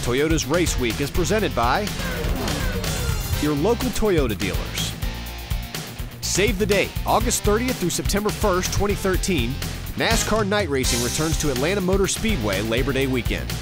Toyota's Race Week is presented by your local Toyota dealers. Save the date, August 30th through September 1st, 2013. NASCAR Night Racing returns to Atlanta Motor Speedway Labor Day weekend.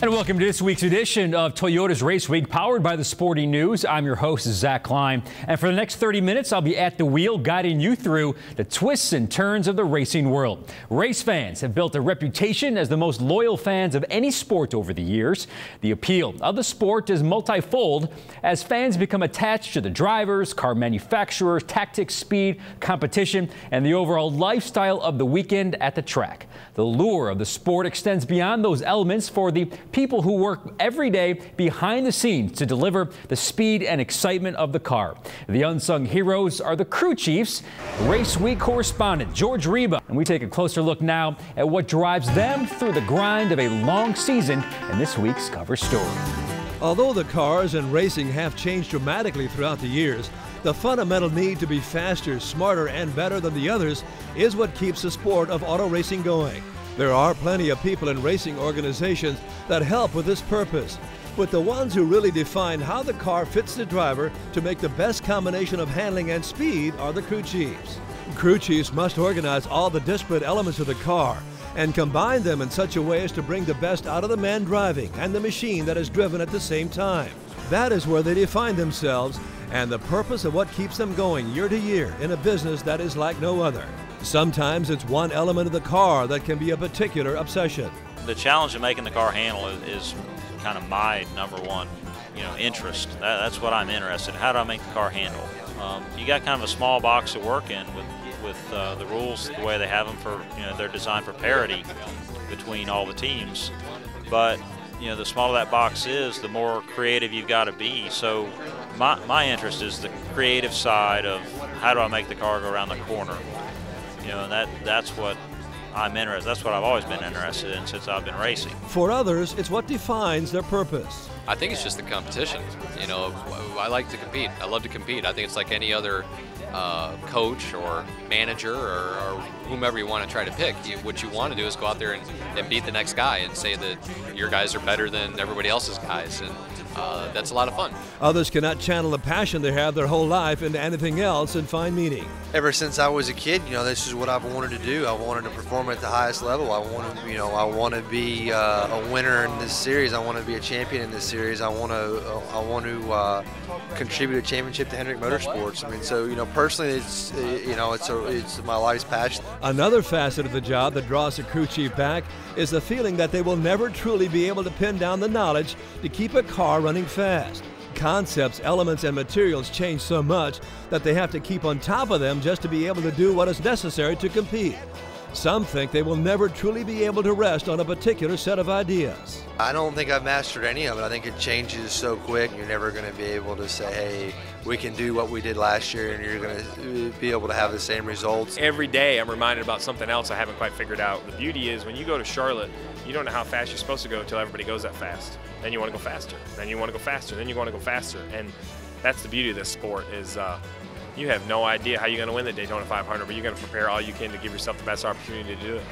And welcome to this week's edition of Toyota's Race Week, powered by the Sporting News. I'm your host, Zach Klein. And for the next 30 minutes, I'll be at the wheel guiding you through the twists and turns of the racing world. Race fans have built a reputation as the most loyal fans of any sport over the years. The appeal of the sport is multifold as fans become attached to the drivers, car manufacturers, tactics, speed, competition, and the overall lifestyle of the weekend at the track. The lure of the sport extends beyond those elements for the people who work every day behind the scenes to deliver the speed and excitement of the car. The unsung heroes are the crew chiefs. Race Week correspondent George Reba, and we take a closer look now at what drives them through the grind of a long season in this week's cover story. Although the cars and racing have changed dramatically throughout the years, the fundamental need to be faster, smarter, and better than the others is what keeps the sport of auto racing going. There are plenty of people in racing organizations that help with this purpose, but the ones who really define how the car fits the driver to make the best combination of handling and speed are the crew chiefs. Crew chiefs must organize all the disparate elements of the car and combine them in such a way as to bring the best out of the man driving and the machine that is driven at the same time. That is where they define themselves and the purpose of what keeps them going year to year in a business that is like no other. Sometimes it's one element of the car that can be a particular obsession. The challenge of making the car handle is kind of my number one, interest. That's what I'm interested in. How do I make the car handle? You got kind of a small box to work in with the rules the way they have them for, they're designed for parity between all the teams. But the smaller that box is, the more creative you've got to be. So my interest is the creative side of how do I make the car go around the corner. And that's what I'm interested. That's what I've always been interested in since I've been racing. For others, it's what defines their purpose. I think it's just the competition. I like to compete. I love to compete. I think it's like any other coach or manager or whomever you want to try to pick. What you want to do is go out there and beat the next guy and say that your guys are better than everybody else's guys. And that's a lot of fun. Others cannot channel the passion they have their whole life into anything else and find meaning. Ever since I was a kid, this is what I've wanted to do. I wanted to perform at the highest level. I want to be a winner in this series. I want to be a champion in this series. I want to contribute a championship to Hendrick Motorsports. I mean, so personally, it's my life's passion. Another facet of the job that draws the crew chief back is the feeling that they will never truly be able to pin down the knowledge to keep a car running fast. Concepts, elements, and materials change so much that they have to keep on top of them just to be able to do what is necessary to compete. Some think they will never truly be able to rest on a particular set of ideas. I don't think I've mastered any of it. I think it changes so quick. You're never going to be able to say, hey, we can do what we did last year and you're going to be able to have the same results. Every day I'm reminded about something else I haven't quite figured out. The beauty is when you go to Charlotte, you don't know how fast you're supposed to go until everybody goes that fast. Then you want to go faster. Then you want to go faster. Then you want to go faster. And that's the beauty of this sport is you have no idea how you're going to win the Daytona 500, but you're going to prepare all you can to give yourself the best opportunity to do it.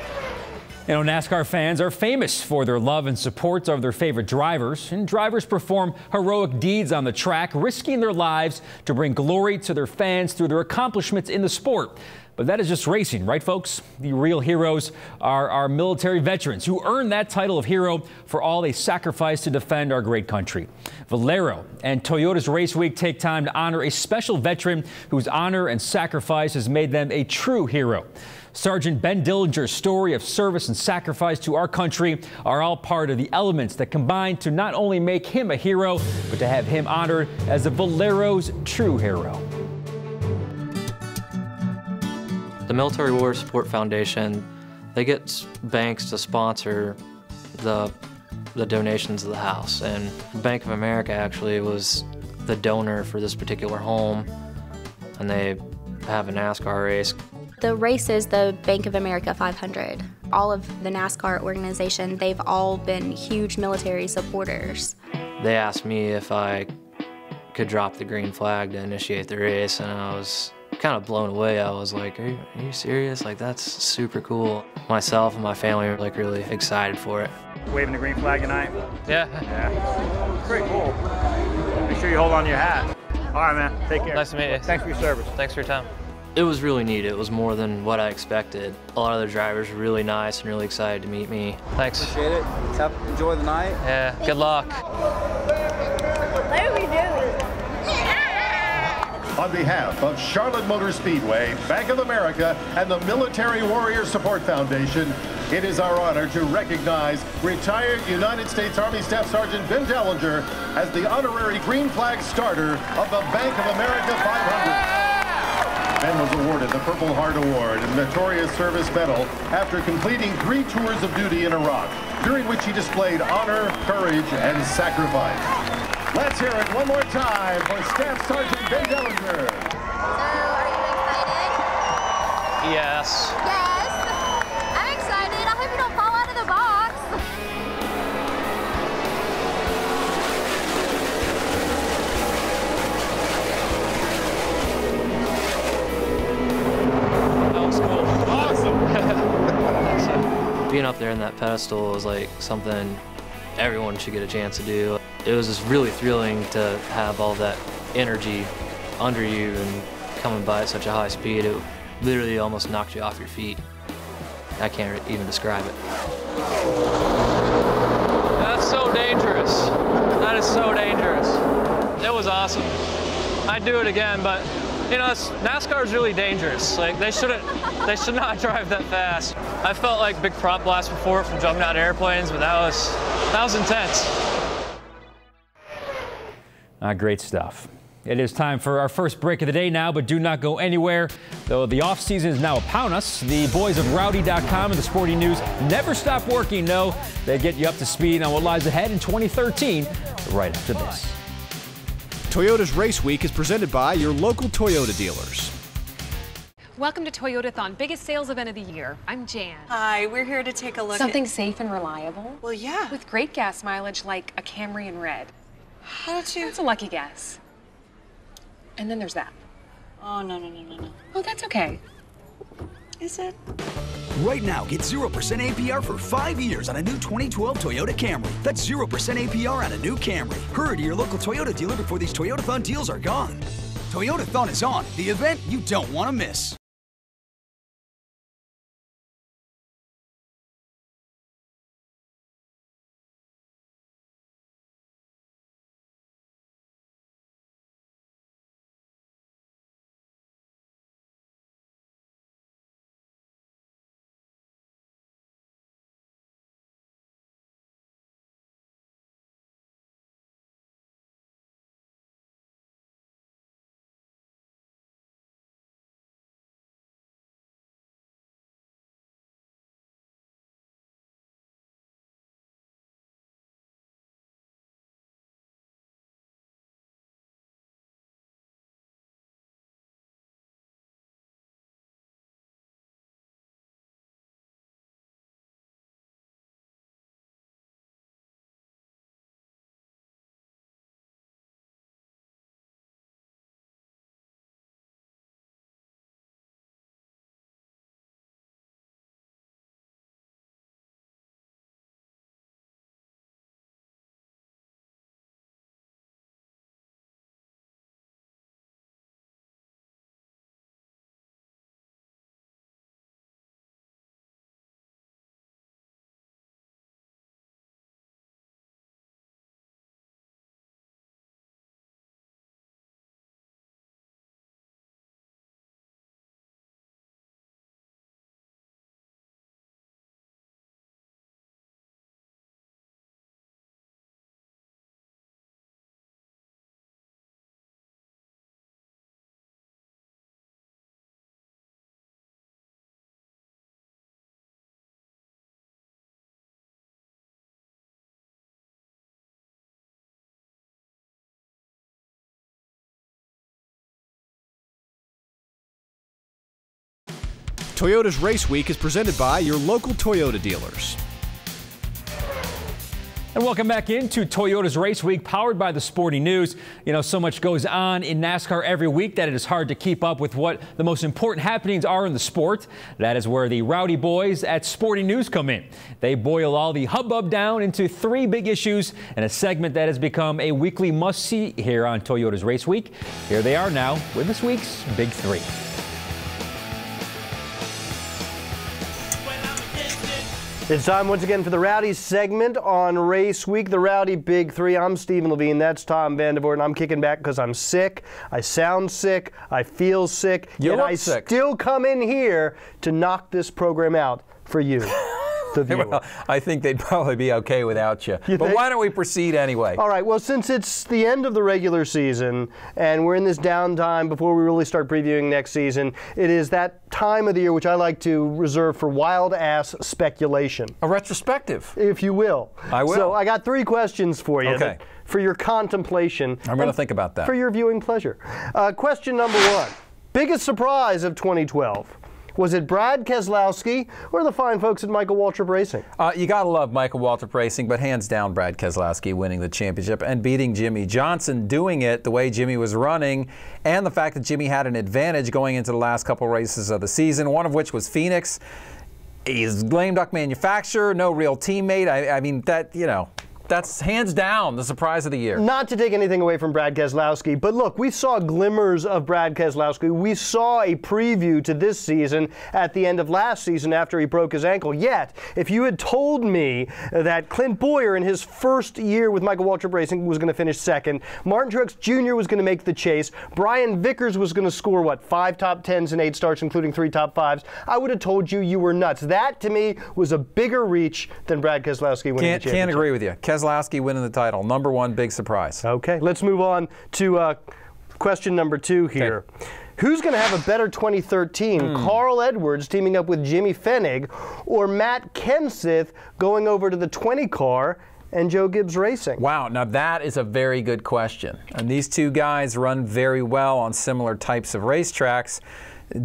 NASCAR fans are famous for their love and support of their favorite drivers, and drivers perform heroic deeds on the track, risking their lives to bring glory to their fans through their accomplishments in the sport. But that is just racing, right, folks? The real heroes are our military veterans who earned that title of hero for all they sacrificed to defend our great country. Valero and Toyota's Race Week take time to honor a special veteran whose honor and sacrifice has made them a true hero. Sergeant Ben Dillinger's story of service and sacrifice to our country are all part of the elements that combine to not only make him a hero, but to have him honored as a Valero's true hero. The Military War Support Foundation, they get banks to sponsor the donations of the house, and Bank of America actually was the donor for this particular home, and they have a NASCAR race. The race is the Bank of America 500. All of the NASCAR organization, they've all been huge military supporters. They asked me if I could drop the green flag to initiate the race, and I was kind of blown away. I was like, are you serious? Like, that's super cool. Myself and my family are like really excited for it. Waving the green flag tonight? Yeah. Yeah. Pretty cool. Make sure you hold on to your hat. All right, man. Take care. Nice to meet you. Thanks for your service. Thanks for your time. It was really neat. It was more than what I expected. A lot of the drivers were really nice and really excited to meet me. Thanks. Appreciate it. Enjoy the night. Yeah, good luck. What are we doing? On behalf of Charlotte Motor Speedway, Bank of America, and the Military Warrior Support Foundation, it is our honor to recognize retired United States Army Staff Sergeant Ben Dellinger as the honorary green flag starter of the Bank of America 500. Ben was awarded the Purple Heart Award and Meritorious Service Medal after completing 3 tours of duty in Iraq, during which he displayed honor, courage, and sacrifice. Let's hear it one more time for Staff Sergeant Ben Dellinger. So, are you excited? Yes. Yes. I'm excited. I hope you don't fall out of the box. That was cool. Awesome. Being up there in that pedestal was like something everyone should get a chance to do. It was just really thrilling to have all that energy under you and coming by at such a high speed. It literally almost knocked you off your feet. I can't even describe it. That's so dangerous. That is so dangerous. It was awesome. I'd do it again, but you know, NASCAR is really dangerous. Like they should not drive that fast. I felt like big prop blast before from jumping out of airplanes, but that was intense. Great stuff. It is time for our first break of the day now, but do not go anywhere. Though the off season is now upon us, the boys of Rowdy.com and the Sporting News never stop working. No, they get you up to speed on what lies ahead in 2013 right after this. Toyota's Race Week is presented by your local Toyota dealers. Welcome to Toyotathon, biggest sales event of the year. I'm Jan. Hi, we're here to take a look Something safe and reliable? Well, yeah. With great gas mileage like a Camry in red. How did you? It's a lucky guess. And then there's that. Oh, no. Oh, that's okay. Is it? Right now, get 0% APR for 5 years on a new 2012 Toyota Camry. That's 0% APR on a new Camry. Hurry to your local Toyota dealer before these Toyotathon deals are gone. Toyotathon is on, the event you don't want to miss. Toyota's Race Week is presented by your local Toyota dealers. And welcome back into Toyota's Race Week, powered by the Sporting News. You know, so much goes on in NASCAR every week that it is hard to keep up with what the most important happenings are in the sport. That is where the rowdy boys at Sporting News come in. They boil all the hubbub down into 3 big issues in a segment that has become a weekly must-see here on Toyota's Race Week. Here they are now with this week's Big 3. It's time once again for the Rowdy segment on Race Week, the Rowdy Big 3. I'm Stephen Levine, that's Tom Vandervoort, and I'm kicking back because I'm sick. I sound sick, I feel sick, you and look I sick. Still come in here to knock this program out for you. Well, I think they'd probably be okay without you. But why don't we proceed anyway? All right, well, since it's the end of the regular season and we're in this downtime before we really start previewing next season, it is that time of the year which I like to reserve for wild-ass speculation. A retrospective. If you will. I will. So I got 3 questions for you. Okay. For your contemplation. I'm going to think about that. For your viewing pleasure. Question number 1. Biggest surprise of 2012. Was it Brad Keselowski or the fine folks at Michael Waltrip Racing? You got to love Michael Waltrip Racing, but hands down Brad Keselowski winning the championship and beating Jimmy Johnson, doing it the way Jimmy was running, and the fact that Jimmy had an advantage going into the last couple races of the season, one of which was Phoenix. He's lame duck manufacturer, no real teammate. I mean, that, you know, that's hands down the surprise of the year. Not to take anything away from Brad Keselowski, but look, we saw glimmers of Brad Keselowski. We saw a preview to this season at the end of last season after he broke his ankle. Yet, if you had told me that Clint Boyer in his first year with Michael Waltrip Racing was going to finish second, Martin Truex Jr. was going to make the chase, Brian Vickers was going to score, what, 5 top 10s and 8 starts, including 3 top 5s, I would have told you you were nuts. That, to me, was a bigger reach than Brad Keselowski winning the championship. Can't agree with you. Keselowski winning the title. Number 1 big surprise. Okay, let's move on to question number 2 here. Okay. Who's going to have a better 2013? Carl Edwards teaming up with Jimmy Fennig or Matt Kenseth going over to the 20 car and Joe Gibbs Racing? Wow, now that is a very good question. And these 2 guys run very well on similar types of racetracks.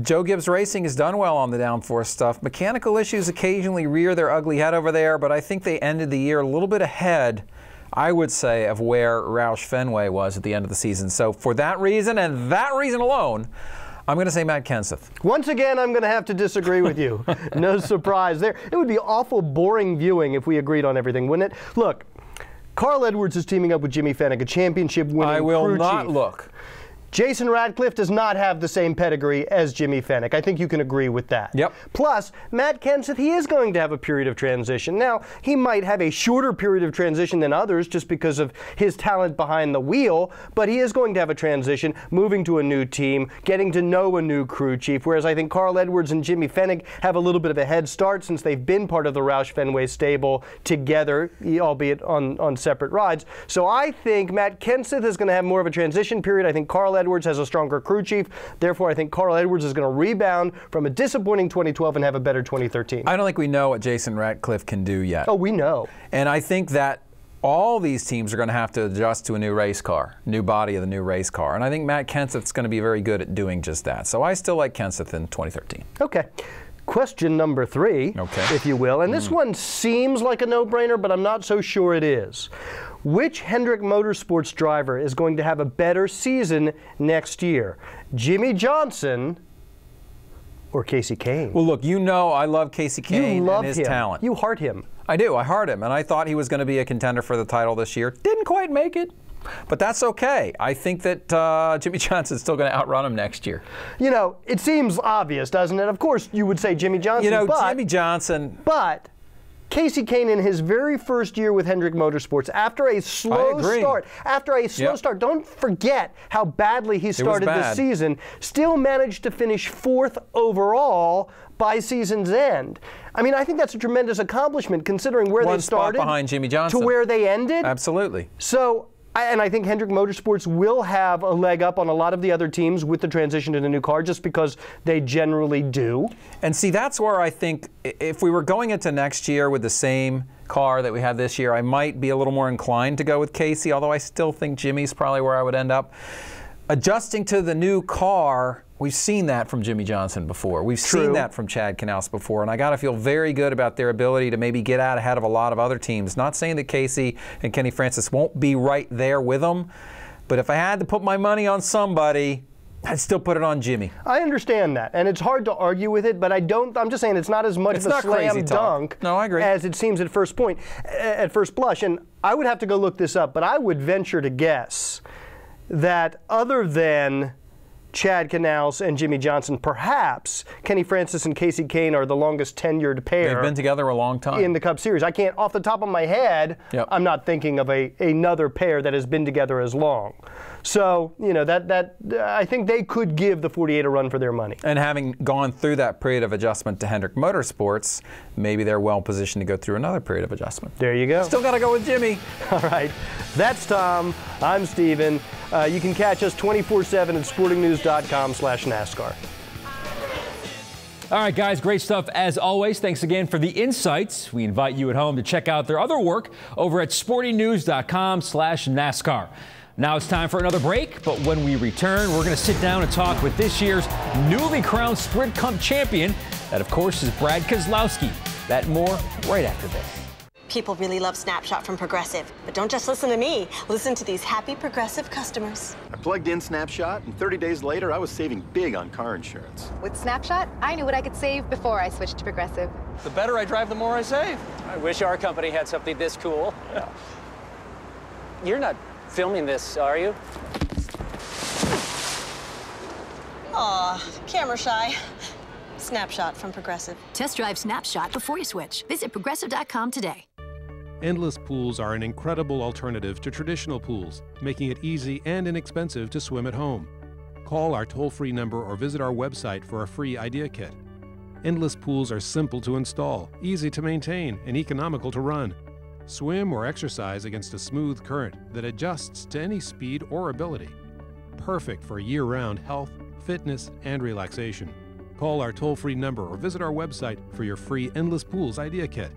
Joe Gibbs Racing has done well on the downforce stuff. Mechanical issues occasionally rear their ugly head over there, but I think they ended the year a little bit ahead, I would say, of where Roush Fenway was at the end of the season. So for that reason and that reason alone, I'm going to say Matt Kenseth. Once again, I'm going to have to disagree with you. No surprise there. It would be awful boring viewing if we agreed on everything, wouldn't it? Look, Carl Edwards is teaming up with Jimmy Fennig, a championship-winning crew chief. I will not look. Jason Radcliffe does not have the same pedigree as Jimmy Fennig. I think you can agree with that. Yep. Plus, Matt Kenseth, he is going to have a period of transition. Now, he might have a shorter period of transition than others just because of his talent behind the wheel, but he is going to have a transition, moving to a new team, getting to know a new crew chief, whereas I think Carl Edwards and Jimmy Fennig have a little bit of a head start since they've been part of the Roush Fenway stable together, albeit on separate rides. So I think Matt Kenseth is going to have more of a transition period. I think Carl Edwards has a stronger crew chief. Therefore, I think Carl Edwards is going to rebound from a disappointing 2012 and have a better 2013. I don't think we know what Jason Radcliffe can do yet. Oh, we know. And I think that all these teams are going to have to adjust to a new race car, new body of the new race car. And I think Matt Kenseth's going to be very good at doing just that. So I still like Kenseth in 2013. Okay. Question number 3, if you will. And this one seems like a no-brainer, but I'm not so sure it is. Which Hendrick Motorsports driver is going to have a better season next year? Jimmy Johnson or Casey Kane? Well, look, you know I love Casey Kane and his talent. You heart him. I do. I heart him. And I thought he was going to be a contender for the title this year. Didn't quite make it. But that's okay. I think that Jimmy Johnson's still going to outrun him next year. You know, it seems obvious, doesn't it? Of course, you would say Jimmy Johnson. You know, Jimmy Johnson. But Casey Kane in his very first year with Hendrick Motorsports, after a slow start, don't forget how badly he started this season, still managed to finish 4th overall by season's end. I mean, I think that's a tremendous accomplishment considering where they started behind Jimmy Johnson to where they ended. Absolutely. So, and I think Hendrick Motorsports will have a leg up on a lot of the other teams with the transition to the new car just because they generally do. And see, that's where I think if we were going into next year with the same car that we had this year, I might be a little more inclined to go with Casey, although I still think Jimmy's probably where I would end up. adjusting to the new car, we've seen that from Jimmy Johnson before. We've seen that from Chad Knaus before, and I got to feel very good about their ability to maybe get out ahead of a lot of other teams. Not saying that Casey and Kenny Francis won't be right there with them, but if I had to put my money on somebody, I'd still put it on Jimmy. I understand that, and it's hard to argue with it, but I'm just saying it's not as much of a slam dunk as it seems at first blush. And I would have to go look this up, but I would venture to guess that other than Chad Knaus and Jimmy Johnson, perhaps Kenny Francis and Casey Kane are the longest tenured pair. They've been together a long time in the Cup Series. I can't, off the top of my head, I'm not thinking of another pair that has been together as long. So, you know, I think they could give the 48 a run for their money. And having gone through that period of adjustment to Hendrick Motorsports, maybe they're well positioned to go through another period of adjustment. There you go. Still got to go with Jimmy. All right. That's Tom. I'm Steven. You can catch us 24/7 at sportingnews.com/NASCAR. All right, guys, great stuff as always. Thanks again for the insights. We invite you at home to check out their other work over at sportingnews.com/NASCAR. Now it's time for another break, but when we return, we're going to sit down and talk with this year's newly crowned Sprint Cup champion. That, of course, is Brad Keselowski. That and more right after this. People really love Snapshot from Progressive, but don't just listen to me. Listen to these happy Progressive customers. I plugged in Snapshot, and 30 days later, I was saving big on car insurance. With Snapshot, I knew what I could save before I switched to Progressive. The better I drive, the more I save. I wish our company had something this cool. Yeah. You're not filming this, are you? Aw, camera shy. Snapshot from Progressive. Test drive Snapshot before you switch. Visit Progressive.com today. Endless pools are an incredible alternative to traditional pools, making it easy and inexpensive to swim at home. Call our toll-free number or visit our website for a free idea kit. Endless pools are simple to install, easy to maintain, and economical to run. Swim or exercise against a smooth current that adjusts to any speed or ability. Perfect for year-round health, fitness, and relaxation. Call our toll-free number or visit our website for your free Endless Pools idea kit.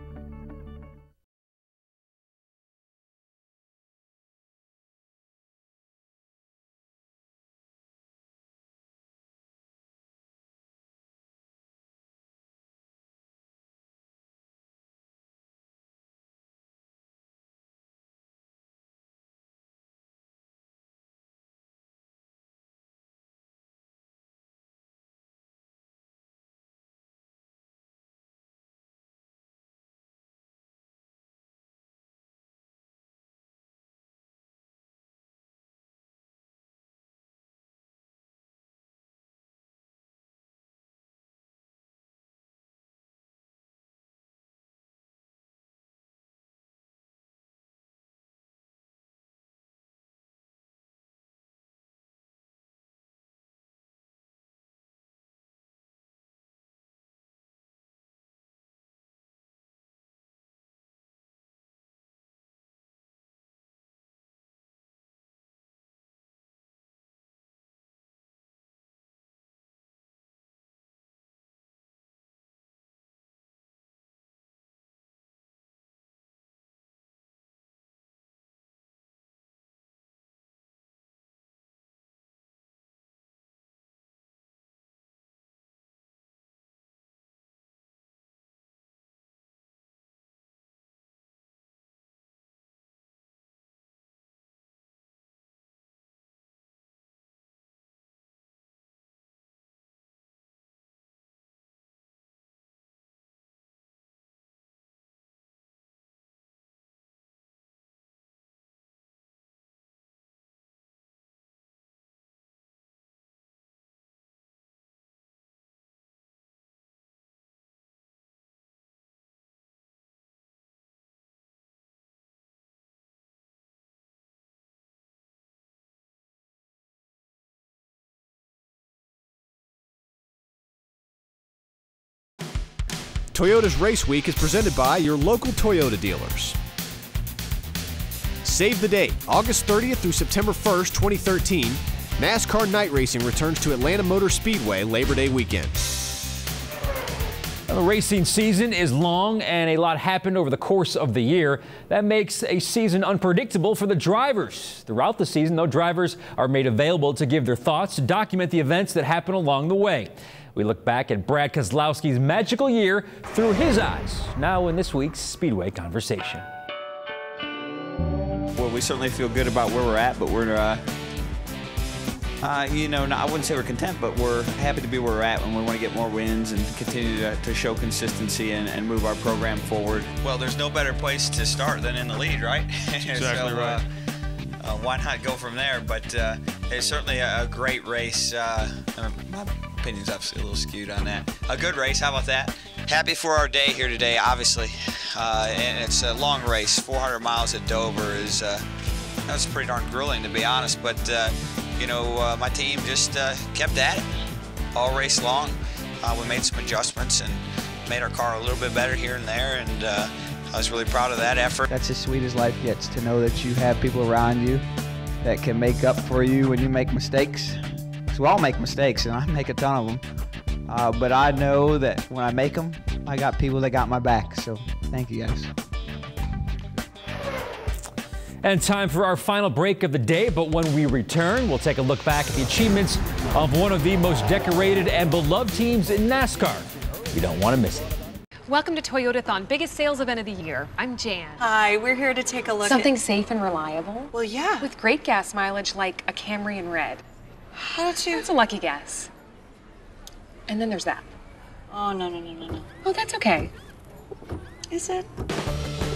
Toyota's Race Week is presented by your local Toyota dealers. Save the date, August 30th through September 1st, 2013. NASCAR night racing returns to Atlanta Motor Speedway Labor Day weekend. The racing season is long and a lot happened over the course of the year. That makes a season unpredictable for the drivers. Throughout the season, though, drivers are made available to give their thoughts, to document the events that happen along the way. We look back at Brad Keselowski's magical year through his eyes, now in this week's Speedway Conversation. Well, we certainly feel good about where we're at, but we're you know, I wouldn't say we're content, but we're happy to be where we're at, and we want to get more wins and continue to show consistency and move our program forward. Well, there's no better place to start than in the lead, right? Exactly right. Why not go from there? But it's certainly a great race. My opinion's obviously a little skewed on that. A good race, how about that? Happy for our day here today, obviously. And it's a long race. 400 miles at Dover is that's pretty darn grueling, to be honest. But you know, my team just kept at it all race long. We made some adjustments and made our car a little bit better here and there, and I was really proud of that effort. That's as sweet as life gets, to know that you have people around you that can make up for you when you make mistakes. So we all make mistakes, and I make a ton of them. But I know that when I make them, I got people that got my back. So thank you guys. And time for our final break of the day, but when we return, we'll take a look back at the achievements of one of the most decorated and beloved teams in NASCAR. You don't want to miss it. Welcome to Toyotathon, biggest sales event of the year. I'm Jan. Hi, we're here to take a look Something at... safe and reliable. Well, yeah. With great gas mileage like a Camry in red. How did you... That's a lucky guess. And then there's that. Oh, no. Oh, that's okay. Is it?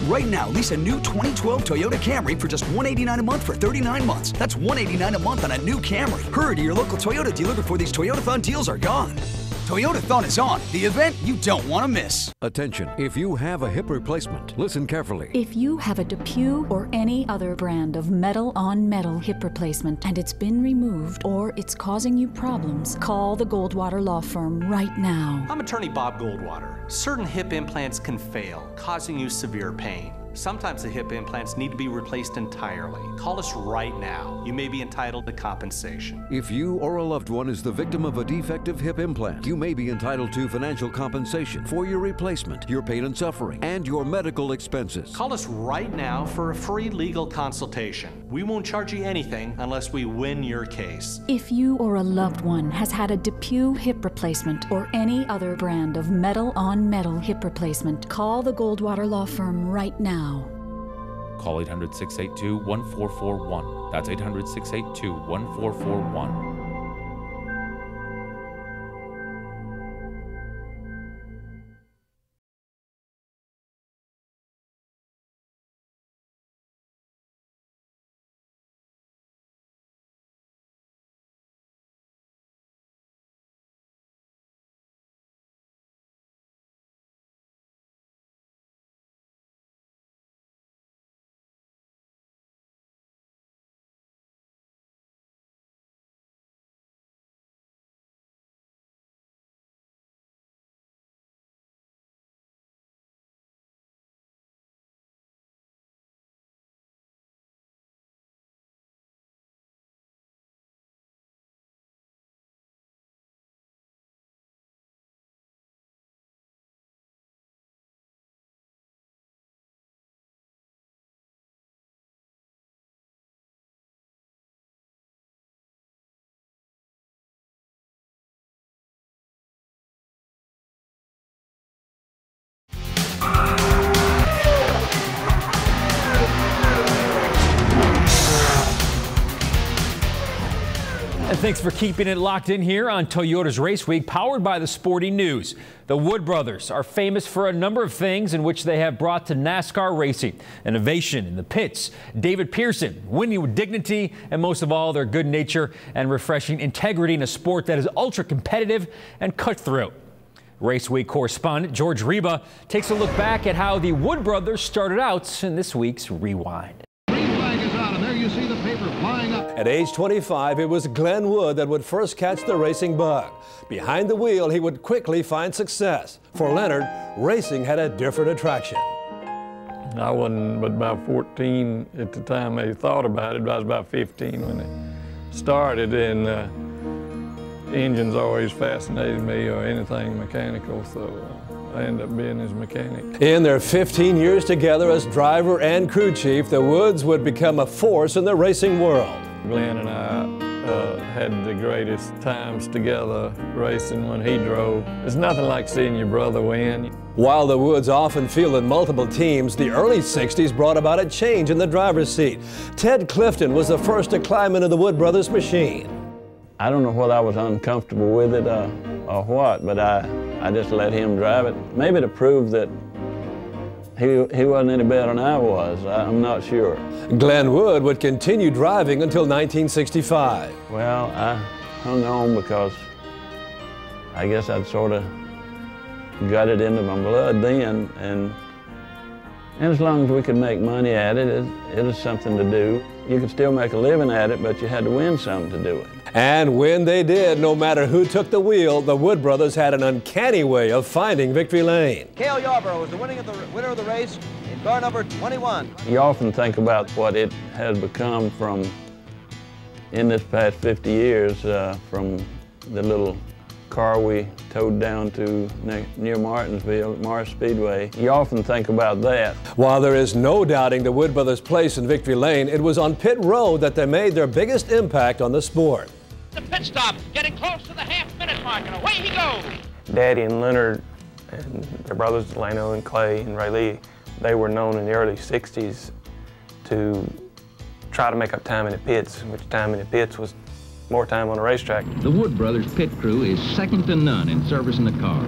Right now, lease a new 2012 Toyota Camry for just $189 a month for 39 months. That's $189 a month on a new Camry. Hurry to your local Toyota dealer before these Toyotathon deals are gone. Toyotathon is on, the event you don't want to miss. Attention, if you have a hip replacement, listen carefully. If you have a DePuy or any other brand of metal-on-metal hip replacement and it's been removed or it's causing you problems, call the Goldwater Law Firm right now. I'm attorney Bob Goldwater. Certain hip implants can fail, causing you severe pain. Sometimes the hip implants need to be replaced entirely. Call us right now. You may be entitled to compensation. If you or a loved one is the victim of a defective hip implant, you may be entitled to financial compensation for your replacement, your pain and suffering, and your medical expenses. Call us right now for a free legal consultation. We won't charge you anything unless we win your case. If you or a loved one has had a DePuy hip replacement or any other brand of metal-on-metal hip replacement, call the Goldwater Law Firm right now. Call 800-682-1441. That's 800-682-1441. And thanks for keeping it locked in here on Toyota's Race Week, powered by the Sporting News. The Wood brothers are famous for a number of things in which they have brought to NASCAR racing. Innovation in the pits, David Pearson, winning with dignity, and most of all, their good nature and refreshing integrity in a sport that is ultra competitive and cutthroat. Race Week correspondent George Reba takes a look back at how the Wood brothers started out in this week's Rewind. At age 25, it was Glenn Wood that would first catch the racing bug. Behind the wheel, he would quickly find success. For Leonard, racing had a different attraction. I wasn't but about 14 at the time they thought about it. I was about 15 when it started, and engines always fascinated me, or anything mechanical, so I ended up being his mechanic. In their 15 years together as driver and crew chief, the Woods would become a force in the racing world. Glenn and I had the greatest times together racing when he drove. There's nothing like seeing your brother win. While the Woods often fielded multiple teams, the early 60s brought about a change in the driver's seat. Ted Clifton was the first to climb into the Wood brothers' machine. I don't know whether I was uncomfortable with it or what, but I just let him drive it. Maybe to prove that he wasn't any better than I was. I'm not sure. Glenn Wood would continue driving until 1965. Well, I hung on because I guess I'd sort of got it into my blood then, and as long as we could make money at it, it was something to do. You could still make a living at it, but you had to win something to do it. And when they did, no matter who took the wheel, the Wood brothers had an uncanny way of finding victory lane. Cale Yarborough was the winner of the race in car number 21. You often think about what it has become from, in this past 50 years, from the little car we towed down to near Martinsville, Mars Speedway. You often think about that. While there is no doubting the Wood brothers' place in victory lane, it was on pit road that they made their biggest impact on the sport. The pit stop, getting close to the half-minute mark, and away he goes. Daddy and Leonard and their brothers Delano and Clay and Ray Lee, they were known in the early 60s to try to make up time in the pits, which time in the pits was more time on the racetrack. The Wood brothers pit crew is second to none in servicing the car.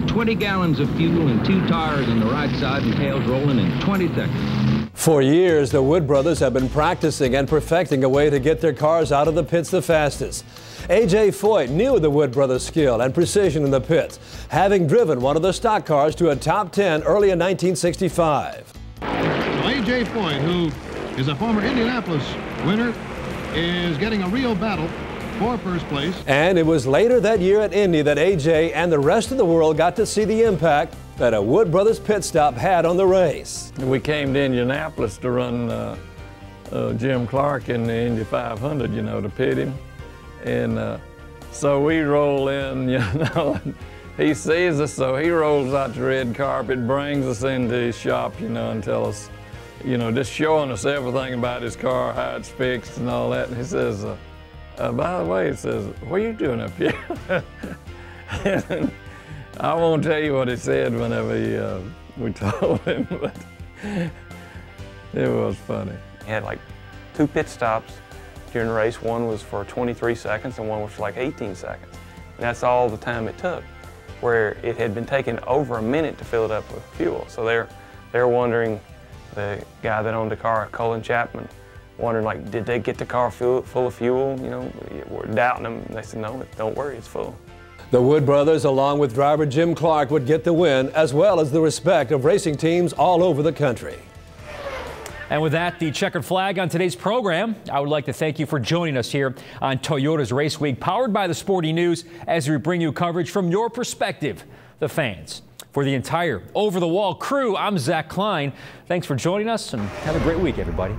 20 gallons of fuel and 2 tires on the right side and tails rolling in 20 seconds. For years, the Wood brothers have been practicing and perfecting a way to get their cars out of the pits the fastest. A.J. Foyt knew the Wood brothers' skill and precision in the pits, having driven one of the stock cars to a top 10 early in 1965. A.J. Foyt, who is a former Indianapolis winner, is getting a real battle for first place. And it was later that year at Indy that A.J. and the rest of the world got to see the impact that a Wood brothers pit stop had on the race. We came to Indianapolis to run Jim Clark in the Indy 500, you know, to pit him. And so we roll in, you know, and he sees us, so he rolls out the red carpet, brings us into his shop, you know, and tells us, you know, just showing us everything about his car, how it's fixed and all that. And he says, by the way, he says, what are you doing up here? And I won't tell you what he said whenever we told him, but it was funny. He had like 2 pit stops during the race. One was for 23 seconds and one was for like 18 seconds. And that's all the time it took, where it had been taking over a minute to fill it up with fuel. So they're wondering, the guy that owned the car, Colin Chapman, wondering like, did they get the car full of fuel? You know, we're doubting them. They said, no, don't worry, it's full. The Wood brothers, along with driver Jim Clark, would get the win, as well as the respect of racing teams all over the country. And with that, the checkered flag on today's program. I would like to thank you for joining us here on Toyota's Race Week, powered by the Sporty News, as we bring you coverage from your perspective, the fans. For the entire Over the Wall crew, I'm Zach Klein. Thanks for joining us, and have a great week, everybody.